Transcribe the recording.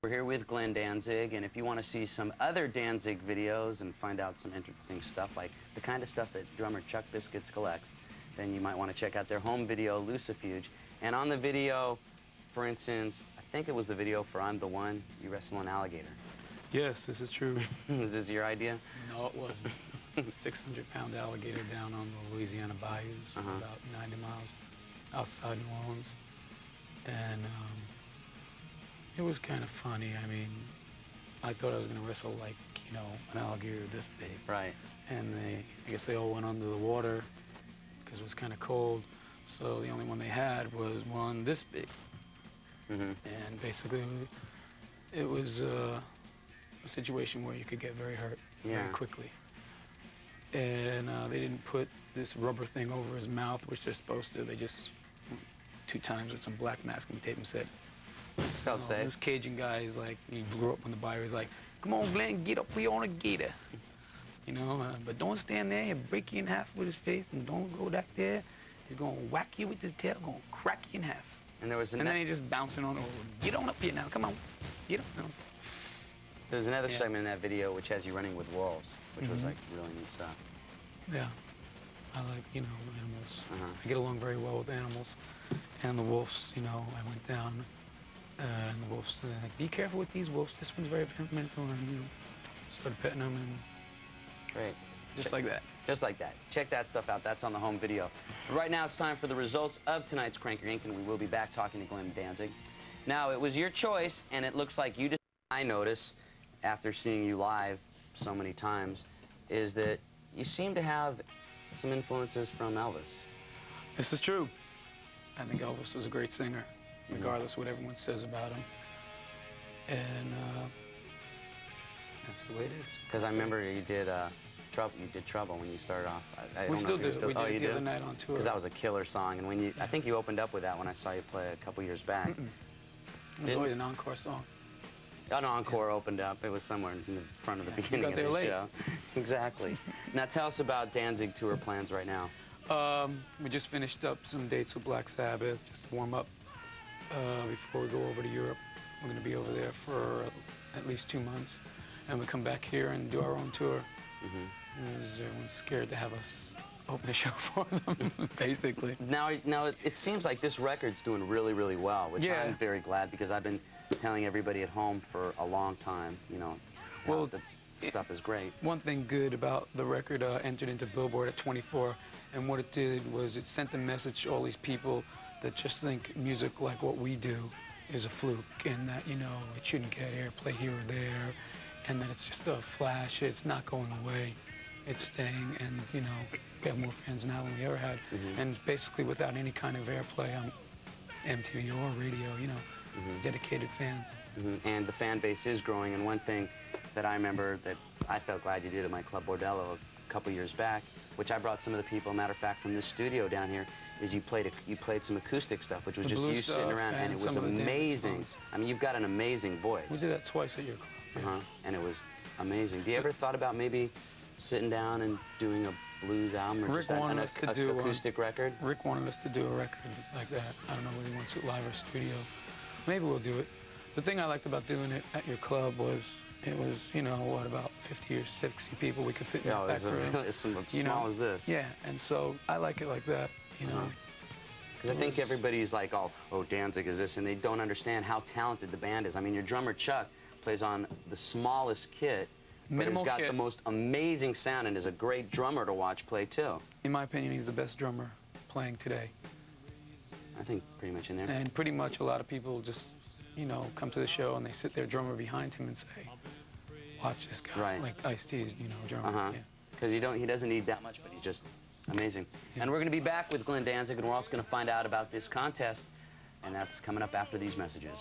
We're here with Glenn Danzig, and if you want to see some other Danzig videos and find out some interesting stuff, like the kind of stuff that drummer Chuck Biscuits collects, then you might want to check out their home video, Lucifuge. And on the video, for instance, I think it was the video for I'm the One, you wrestle an alligator. Yes, this is true. Is this your idea? No, it wasn't. A 600-pound alligator down on the Louisiana bayous, about 90 miles outside New Orleans. And it was kind of funny. I mean, I thought I was going to wrestle like, you know, an alligator this big. Right. And I guess they all went under the water because it was kind of cold. So the only one they had was one this big. And basically, it was a situation where you could get very hurt very quickly. And they didn't put this rubber thing over his mouth, which they're supposed to. They just 2 times with some black masking tape and said, Felt safe. This Cajun guy is like, he grew up on the bayou. He's like, come on, Glenn, get up, we on a gator. You know, but don't stand there and break you in half with his face, and don't go back there. He's gonna whack you with his tail, gonna crack you in half. And there was and then he's just bouncing on over. Get on up here now, come on, get up. There's another segment in that video which has you running with wolves, which was like really neat stuff. Yeah, I like, you know, animals. I get along very well with animals. And the wolves, you know, I went down, and the wolves said, like, be careful with these wolves. This one's very temperamental, and you know, started petting them, and great. Just like that. Just like that. Check that stuff out. That's on the home video. Right now, it's time for the results of tonight's Crank Your Ink, and we will be back talking to Glenn Danzig. Now, it was your choice, and it looks like you decided, I notice, after seeing you live so many times, is that you seem to have some influences from Elvis. This is true. I think Elvis was a great singer, regardless of what everyone says about him. And that's the way it is. Because I remember you did Trouble. You did Trouble when you started off. We still do. We did it the other night on tour. Because that was a killer song, and when you, I think you opened up with that when I saw you play a couple years back. It was always an encore song. An encore opened up. It was somewhere in the front of the beginning of the show. Exactly. Now tell us about Danzig tour plans right now. We just finished up some dates with Black Sabbath, just to warm up before we go over to Europe. We're going to be over there for at least 2 months, and we come back here and do our own tour. Everyone's scared to have us open a show for them, basically. Now it seems like this record's doing really, really well, which I'm very glad, because I've been telling everybody at home for a long time, you know, well, the stuff is great. One thing good about the record, entered into Billboard at 24, and what it did was it sent a message to all these people that just think music like what we do is a fluke, and that, you know, it shouldn't get airplay here or there, and that it's just a flash, it's not going away, it's staying, and, you know, we have more fans now than we ever had, and basically without any kind of airplay on MTV or radio, you know, dedicated fans. And the fan base is growing, and one thing that I remember that I felt glad you did at my Club Bordello a couple years back, which I brought some of the people, matter of fact, from this studio down here, is you played some acoustic stuff, which was just you sitting around, and it was amazing. I mean, you've got an amazing voice. We did that twice at your club. And it was amazing. Do you ever thought about maybe sitting down and doing a blues album, or just an acoustic record? Rick wanted us to do a record like that. I don't know whether he wants it live or studio. Maybe we'll do it. The thing I liked about doing it at your club was, it was, you know, what, about 50 or 60 people we could fit in that back room. It's small as this. Yeah, and so I like it like that, you know. Because I think everybody's like, oh, Danzig is this, and they don't understand how talented the band is. I mean, your drummer, Chuck, plays on the smallest kit, but he's got the most amazing sound and is a great drummer to watch play, too. In my opinion, he's the best drummer playing today. I think pretty much in there. And pretty much a lot of people just, you know, come to the show and they sit their drummer behind him and say, watch this guy, like Ice-T's, you know, drummer. Because he doesn't need that much, but he's just amazing. And we're going to be back with Glenn Danzig, and we're also going to find out about this contest, and that's coming up after these messages.